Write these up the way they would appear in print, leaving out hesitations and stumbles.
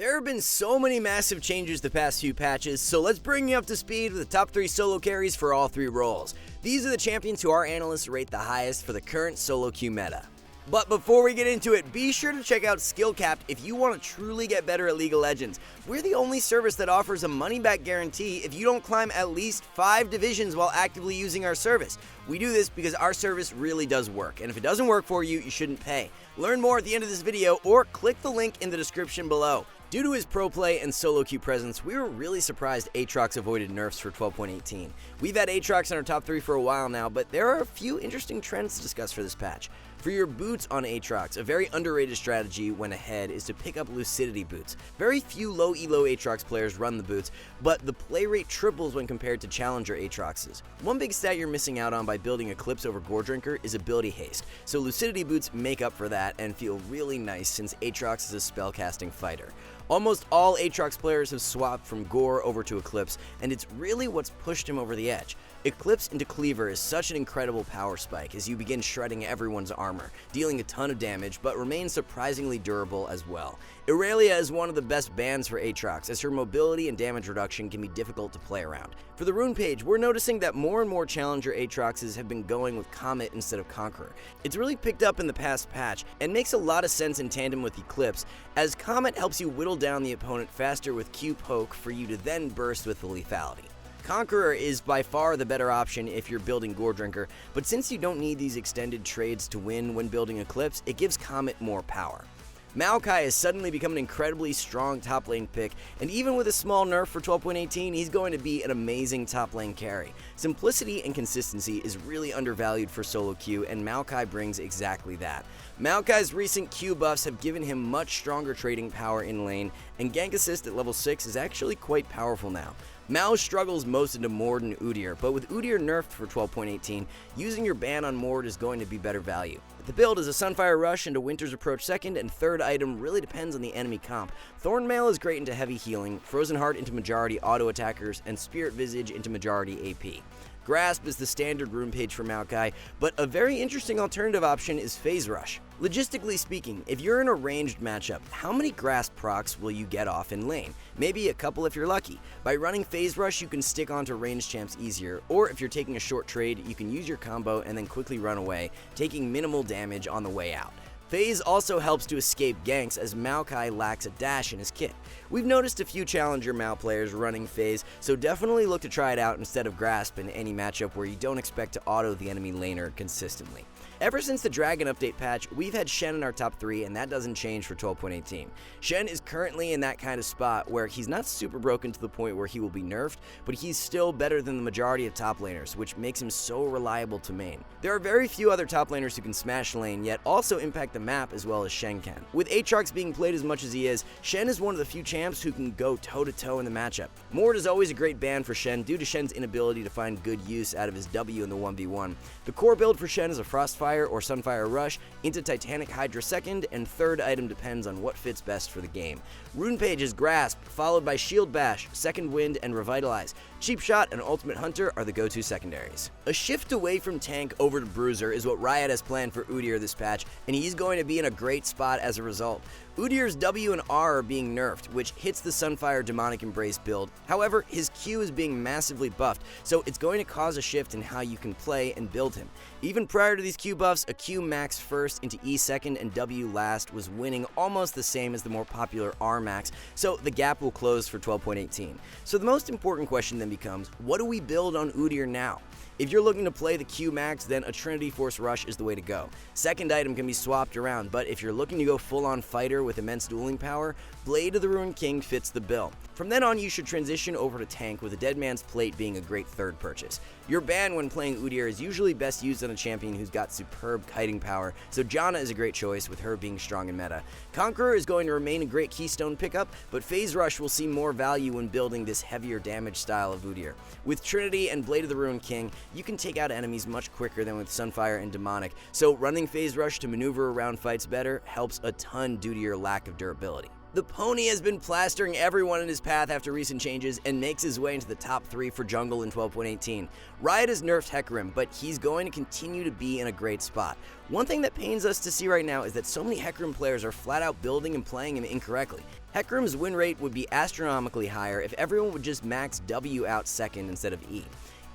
There have been so many massive changes the past few patches, so let's bring you up to speed with the top 3 solo carries for all 3 roles. These are the champions who our analysts rate the highest for the current solo queue meta. But before we get into it, be sure to check out SkillCapped if you want to truly get better at League of Legends. We're the only service that offers a money-back guarantee if you don't climb at least 5 divisions while actively using our service. We do this because our service really does work, and if it doesn't work for you, you shouldn't pay. Learn more at the end of this video or click the link in the description below. Due to his pro play and solo queue presence, we were really surprised Aatrox avoided nerfs for 12.18. We've had Aatrox in our top 3 for a while now, but there are a few interesting trends to discuss for this patch. For your boots on Aatrox, a very underrated strategy when ahead is to pick up Lucidity boots. Very few low elo Aatrox players run the boots, but the play rate triples when compared to challenger Aatroxes. One big stat you're missing out on by building Eclipse over Goredrinker is ability haste, so Lucidity boots make up for that and feel really nice since Aatrox is a spellcasting fighter. Almost all Aatrox players have swapped from Gore over to Eclipse, and it's really what's pushed him over the edge. Eclipse into Cleaver is such an incredible power spike as you begin shredding everyone's armor, dealing a ton of damage, but remains surprisingly durable as well. Irelia is one of the best bans for Aatrox, as her mobility and damage reduction can be difficult to play around. For the rune page, we're noticing that more and more challenger Aatroxes have been going with Comet instead of Conqueror. It's really picked up in the past patch, and makes a lot of sense in tandem with Eclipse, as Comet helps you whittle down the opponent faster with Q poke for you to then burst with the lethality. Conqueror is by far the better option if you're building Goredrinker, but since you don't need these extended trades to win when building Eclipse, it gives Comet more power. Maokai has suddenly become an incredibly strong top lane pick, and even with a small nerf for 12.18, he's going to be an amazing top lane carry. Simplicity and consistency is really undervalued for solo queue, and Maokai brings exactly that. Maokai's recent Q buffs have given him much stronger trading power in lane, and gank assist at level 6 is actually quite powerful now. Mao struggles most into Mord and Udyr, but with Udyr nerfed for 12.18, using your ban on Mord is going to be better value. The build is a Sunfire Rush into Winter's Approach second, and third item really depends on the enemy comp. Thornmail is great into heavy healing, Frozen Heart into majority auto attackers, and Spirit Visage into majority AP. Grasp is the standard rune page for Maokai, but a very interesting alternative option is Phase Rush. Logistically speaking, if you're in a ranged matchup, how many Grasp procs will you get off in lane? Maybe a couple if you're lucky. By running Phase Rush, you can stick onto ranged champs easier, or if you're taking a short trade, you can use your combo and then quickly run away, taking minimal damage on the way out. Phase also helps to escape ganks as Maokai lacks a dash in his kit. We've noticed a few challenger Mao players running Phase, so definitely look to try it out instead of Grasp in any matchup where you don't expect to auto the enemy laner consistently. Ever since the Dragon Update patch, we've had Shen in our top 3, and that doesn't change for 12.18. Shen is currently in that kind of spot where he's not super broken to the point where he will be nerfed, but he's still better than the majority of top laners, which makes him so reliable to main. There are very few other top laners who can smash lane, yet also impact the map as well as Shen can. With Aatrox being played as much as he is, Shen is one of the few champs who can go toe-to-toe in the matchup. Mord is always a great ban for Shen due to Shen's inability to find good use out of his W in the 1v1. The core build for Shen is a Frostfire or Sunfire Rush into Titanic Hydra second, and third item depends on what fits best for the game. Rune page is Grasp, followed by Shield Bash, Second Wind, and Revitalize. Cheap Shot and Ultimate Hunter are the go-to secondaries. A shift away from tank over to bruiser is what Riot has planned for Udyr this patch, and he's going to be in a great spot as a result. Udyr's W and R are being nerfed, which hits the Sunfire Demonic Embrace build. However, his Q is being massively buffed, so it's going to cause a shift in how you can play and build him. Even prior to these Q buffs, a Q max first into E second and W last was winning almost the same as the more popular R max, so the gap will close for 12.18. So the most important question then becomes, what do we build on Udyr now? If you're looking to play the Q max, then a Trinity Force Rush is the way to go. Second item can be swapped around, but if you're looking to go full-on fighter with immense dueling power, Blade of the Ruined King fits the bill. From then on, you should transition over to tank, with a Dead Man's Plate being a great third purchase. Your ban when playing Udyr is usually best used on a champion who's got superb kiting power, so Janna is a great choice with her being strong in meta. Conqueror is going to remain a great keystone pickup, but Phase Rush will see more value when building this heavier damage style of Udyr. With Trinity and Blade of the Ruined King, you can take out enemies much quicker than with Sunfire and Demonic, so running Phase Rush to maneuver around fights better helps a ton due to your lack of durability. The pony has been plastering everyone in his path after recent changes and makes his way into the top 3 for jungle in 12.18. Riot has nerfed Hecarim, but he's going to continue to be in a great spot. One thing that pains us to see right now is that so many Hecarim players are flat out building and playing him incorrectly. Hecarim's win rate would be astronomically higher if everyone would just max W out second instead of E.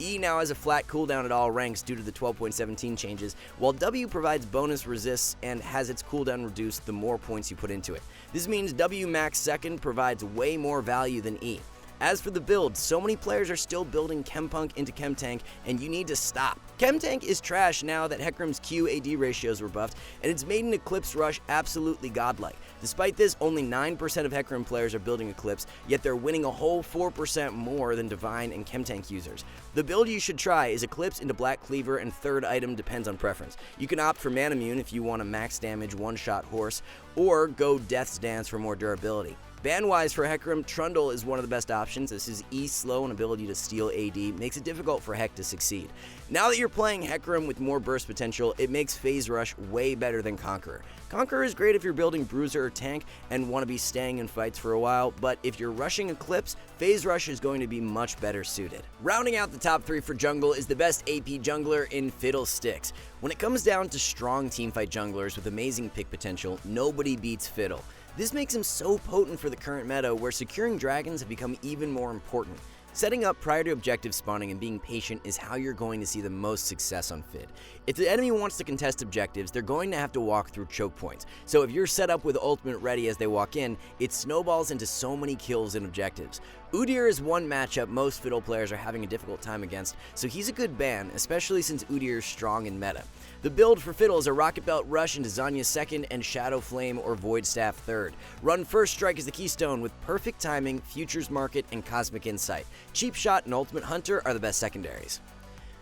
E now has a flat cooldown at all ranks due to the 12.17 changes, while W provides bonus resists and has its cooldown reduced the more points you put into it. This means W max second provides way more value than E. As for the build, so many players are still building Chempunk into Chemtank, and you need to stop. Chemtank is trash now that Hecarim's Q-AD ratios were buffed, and it's made an Eclipse rush absolutely godlike. Despite this, only 9% of Hecarim players are building Eclipse, yet they're winning a whole 4% more than Divine and Chemtank users. The build you should try is Eclipse into Black Cleaver, and third item depends on preference. You can opt for Manamune if you want a max damage one-shot horse, or go Death's Dance for more durability. Ban-wise for Hecarim, Trundle is one of the best options, as his E slow and ability to steal AD makes it difficult for Heck to succeed. Now that you're playing Hecarim with more burst potential, it makes Phase Rush way better than Conqueror. Conqueror is great if you're building Bruiser or Tank and want to be staying in fights for a while, but if you're rushing Eclipse, Phase Rush is going to be much better suited. Rounding out the top 3 for jungle is the best AP jungler in Fiddlesticks. When it comes down to strong teamfight junglers with amazing pick potential, nobody beats Fiddle. This makes him so potent for the current meta, where securing dragons have become even more important. Setting up prior to objective spawning and being patient is how you're going to see the most success on Fid. If the enemy wants to contest objectives, they're going to have to walk through choke points. So if you're set up with ultimate ready as they walk in, it snowballs into so many kills and objectives. Udyr is one matchup most Fiddle players are having a difficult time against, so he's a good ban, especially since Udyr is strong in meta. The build for Fiddle is a Rocket Belt Rush into Zanya second and Shadow Flame or Void Staff third. Run First Strike as the keystone with perfect timing, Futures Market, and Cosmic Insight. Cheap Shot and Ultimate Hunter are the best secondaries.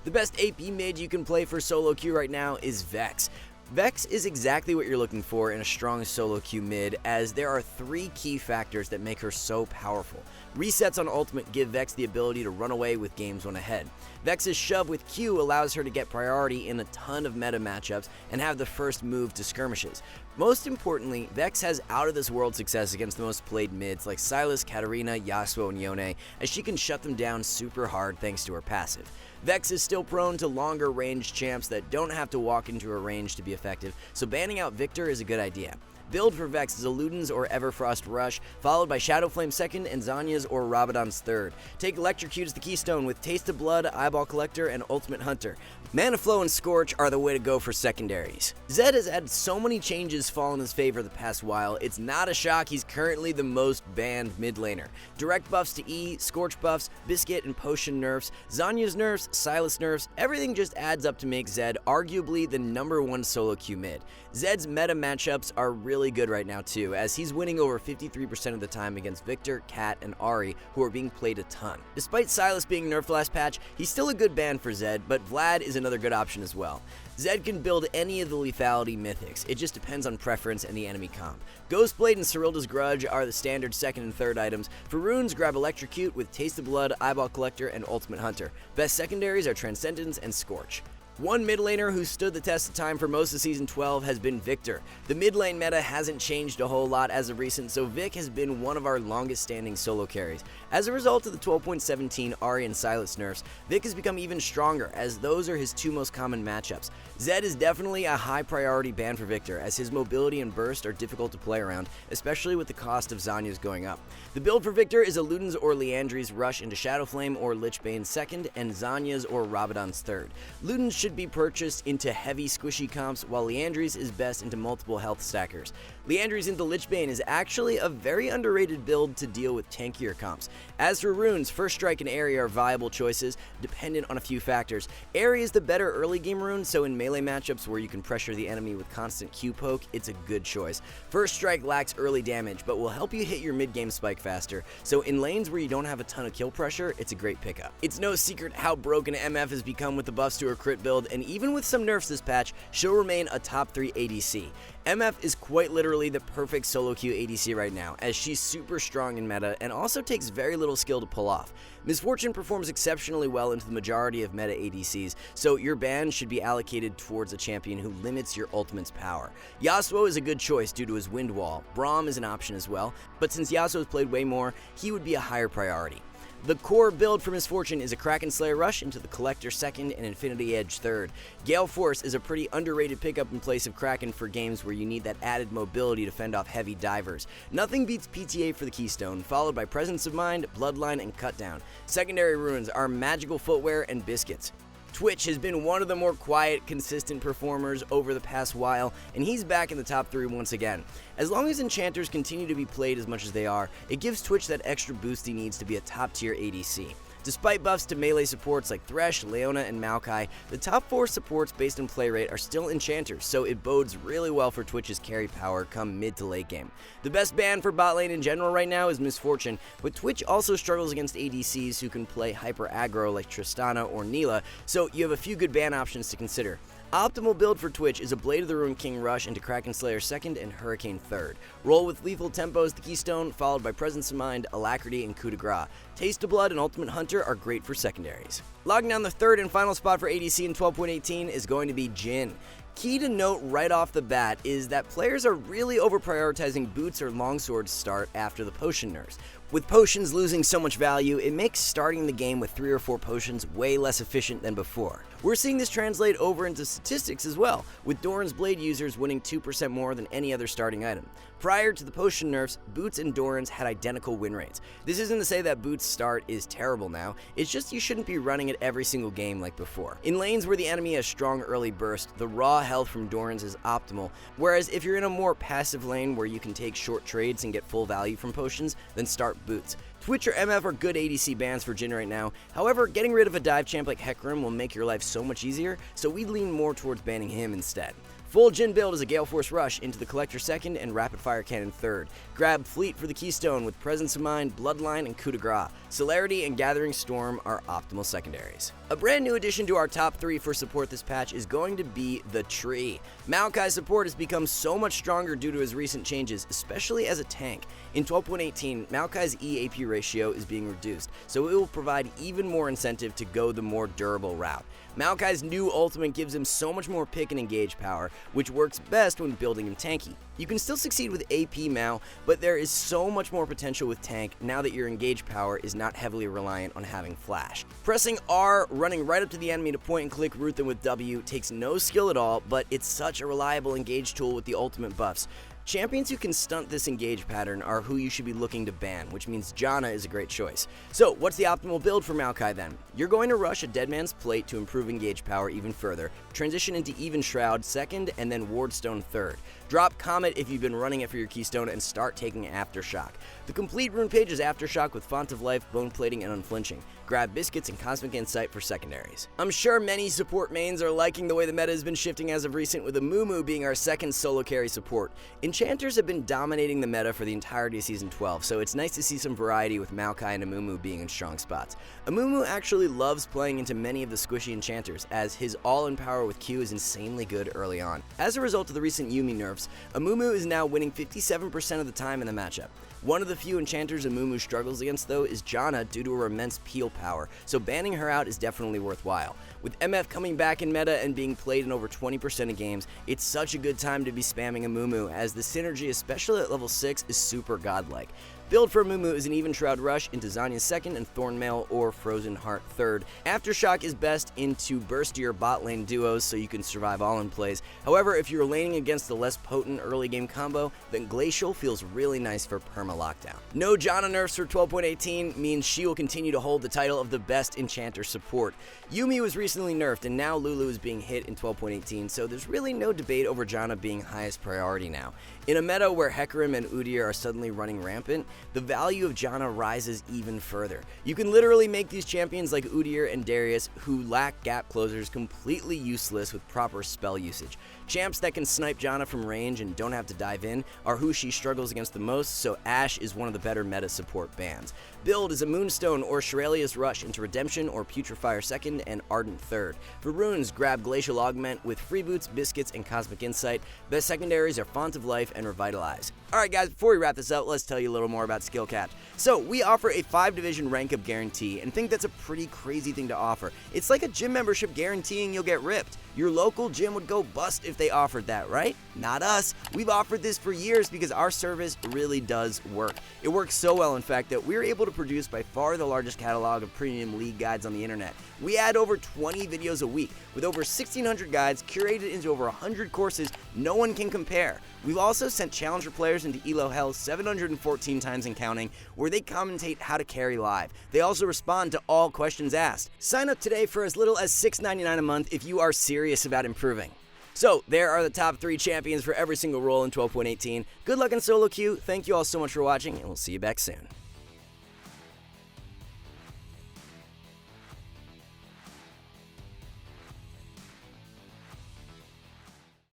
The best AP mid you can play for solo queue right now is Vex. Vex is exactly what you're looking for in a strong solo queue mid, as there are 3 key factors that make her so powerful. Resets on ultimate give Vex the ability to run away with games when ahead. Vex's shove with Q allows her to get priority in a ton of meta matchups and have the first move to skirmishes. Most importantly, Vex has out-of-this-world success against the most played mids like Sylas, Katarina, Yasuo, and Yone, as she can shut them down super hard thanks to her passive. Vex is still prone to longer range champs that don't have to walk into a range to be effective, so banning out Victor is a good idea. Build for Vex is a Luden's or Everfrost Rush, followed by Shadow Flame second and Zanya's or Rabadon's third. Take Electrocute as the keystone with Taste of Blood, Eyeball Collector, and Ultimate Hunter. Mana Flow and Scorch are the way to go for secondaries. Zed has had so many changes fall in his favor the past while, it's not a shock he's currently the most banned mid laner. Direct buffs to E, Scorch buffs, Biscuit and Potion nerfs, Zanya's nerfs, Sylas nerfs, everything just adds up to make Zed arguably the #1 solo queue mid. Zed's meta matchups are really good right now too, as he's winning over 53% of the time against Victor, Cat, and Ahri, who are being played a ton. Despite Sylas being nerfed last patch, he's still a good ban for Zed, but Vlad is another good option as well. Zed can build any of the lethality mythics, it just depends on preference and the enemy comp. Ghostblade and Cyrilda's Grudge are the standard second and third items. For runes, grab Electrocute with Taste of Blood, Eyeball Collector, and Ultimate Hunter. Best secondaries are Transcendence and Scorch. One mid laner who stood the test of time for most of Season 12 has been Victor. The mid lane meta hasn't changed a whole lot as of recent, so Vic has been one of our longest standing solo carries. As a result of the 12.17 Ahri and Sylas nerfs, Vic has become even stronger, as those are his 2 most common matchups. Zed is definitely a high priority ban for Victor, as his mobility and burst are difficult to play around, especially with the cost of Zanya's going up. The build for Victor is a Luden's or Liandry's Rush into Shadow Flame or Lichbane second, and Zanya's or Rabadon's third. Luden's should be purchased into heavy squishy comps, while Liandry's is best into multiple health stackers. Liandry's into Lichbane is actually a very underrated build to deal with tankier comps. As for runes, First Strike and Aerie are viable choices, dependent on a few factors. Aerie is the better early game rune, so in melee matchups where you can pressure the enemy with constant Q poke, it's a good choice. First Strike lacks early damage, but will help you hit your mid game spike faster, so in lanes where you don't have a ton of kill pressure, it's a great pickup. It's no secret how broken MF has become with the buffs to her crit build, and even with some nerfs this patch, she'll remain a top 3 ADC. MF is quite literally the perfect solo queue ADC right now, as she's super strong in meta and also takes very little skill to pull off. Miss Fortune performs exceptionally well into the majority of meta ADCs, so your ban should be allocated towards a champion who limits your ultimate's power. Yasuo is a good choice due to his wind wall. Braum is an option as well, but since Yasuo's played way more, he would be a higher priority. The core build for Misfortune is a Kraken Slayer Rush into the Collector 2nd and Infinity Edge 3rd. Gale Force is a pretty underrated pickup in place of Kraken for games where you need that added mobility to fend off heavy divers. Nothing beats PTA for the Keystone, followed by Presence of Mind, Bloodline, and Cutdown. Secondary runes are Magical Footwear and Biscuits. Twitch has been one of the more quiet, consistent performers over the past while, and he's back in the top 3 once again. As long as enchanters continue to be played as much as they are, it gives Twitch that extra boost he needs to be a top-tier ADC. Despite buffs to melee supports like Thresh, Leona, and Maokai, the top 4 supports based on play rate are still enchanters, so it bodes really well for Twitch's carry power come mid to late game. The best ban for bot lane in general right now is Misfortune, but Twitch also struggles against ADCs who can play hyper aggro like Tristana or Neela, so you have a few good ban options to consider. Optimal build for Twitch is a Blade of the Ruined King Rush into Kraken Slayer 2nd and Hurricane 3rd. Roll with Lethal Tempos, the Keystone, followed by Presence of Mind, Alacrity, and Coup de Grace. Taste of Blood and Ultimate Hunter are great for secondaries. Logging down the 3rd and final spot for ADC in 12.18 is going to be Jhin. Key to note right off the bat is that players are really over-prioritizing boots or longswords start after the potion nerfs. With potions losing so much value, it makes starting the game with 3 or 4 potions way less efficient than before. We're seeing this translate over into statistics as well, with Doran's Blade users winning 2% more than any other starting item. Prior to the potion nerfs, Boots and Doran's had identical win rates. This isn't to say that Boots' start is terrible now, it's just you shouldn't be running it every single game like before. In lanes where the enemy has strong early burst, the raw health from Doran's is optimal, whereas if you're in a more passive lane where you can take short trades and get full value from potions, then start Boots. Twitch or MF are good ADC bans for Jhin right now, however, getting rid of a dive champ like Hecarim will make your life so much easier, so we lean more towards banning him instead. Full Jhin build is a Gale Force Rush into the Collector 2nd and Rapid Fire Cannon 3rd. Grab Fleet for the Keystone with Presence of Mind, Bloodline, and Coup de Grace. Celerity and Gathering Storm are optimal secondaries. A brand new addition to our top 3 for support this patch is going to be the Tree. Maokai's support has become so much stronger due to his recent changes, especially as a tank. In 12.18, Maokai's EAP ratio is being reduced, so it will provide even more incentive to go the more durable route. Maokai's new ultimate gives him so much more pick and engage power, which works best when building him tanky. You can still succeed with AP Mao, but there is so much more potential with tank now that your engage power is not heavily reliant on having flash. Pressing R, running right up to the enemy to point and click root them with W takes no skill at all, but it's such a reliable engage tool with the ultimate buffs. Champions who can stunt this engage pattern are who you should be looking to ban, which means Janna is a great choice. So, what's the optimal build for Maokai then? You're going to rush a Dead Man's Plate to improve engage power even further, transition into Even Shroud 2nd, and then Wardstone 3rd. Drop Comet if you've been running it for your Keystone and start taking Aftershock. The complete rune page is Aftershock with Font of Life, Bone Plating, and Unflinching. Grab Biscuits and Cosmic Insight for secondaries. I'm sure many support mains are liking the way the meta has been shifting as of recent, with Amumu being our second solo carry support. Enchanters have been dominating the meta for the entirety of Season 12, so it's nice to see some variety with Maokai and Amumu being in strong spots. Amumu actually loves playing into many of the squishy enchanters, as his all-in power with Q is insanely good early on. As a result of the recent Yuumi nerfs, Amumu is now winning 57% of the time in the matchup. One of the few enchanters Amumu struggles against though is Janna due to her immense peel power, so banning her out is definitely worthwhile. With MF coming back in meta and being played in over 20% of games, it's such a good time to be spamming Amumu, as the synergy, especially at level 6, is super godlike. Build for Amumu is an Even Shroud Rush into Zanya's 2nd and Thornmail or Frozen Heart 3rd. Aftershock is best into burstier bot lane duos so you can survive all-in plays. However, if you're laning against the less potent early game combo, then Glacial feels really nice for perma lockdown. No Janna nerfs for 12.18 means she will continue to hold the title of the best enchanter support. Yuumi was recently nerfed and now Lulu is being hit in 12.18, so there's really no debate over Janna being highest priority now. In a meta where Hecarim and Udyr are suddenly running rampant, the value of Janna rises even further. You can literally make these champions like Udyr and Darius, who lack gap closers, completely useless with proper spell usage. Champs that can snipe Janna from range and don't have to dive in are who she struggles against the most, so Ashe is one of the better meta support bans. Build is a Moonstone or Shirelia's Rush into Redemption or Putrefier 2nd and Ardent 3rd. For runes, grab Glacial Augment with Freeboots, Biscuits, and Cosmic Insight. Best secondaries are Font of Life and Revitalize. Alright guys, before we wrap this up, let's tell you a little more about SkillCapped. So, we offer a 5-division rank-up guarantee, and think that's a pretty crazy thing to offer. It's like a gym membership guaranteeing you'll get ripped. Your local gym would go bust if they offered that, right? Not us. We've offered this for years because our service really does work. It works so well, in fact, that we're able to produce by far the largest catalog of premium league guides on the internet. We add over 20 videos a week with over 1,600 guides curated into over 100 courses no one can compare. We've also sent challenger players into ELO Hell 714 times and counting, where they commentate how to carry live. They also respond to all questions asked. Sign up today for as little as $6.99 a month if you are serious about improving. So, there are the top 3 champions for every single role in 12.18. Good luck in solo queue. Thank you all so much for watching, and we'll see you back soon.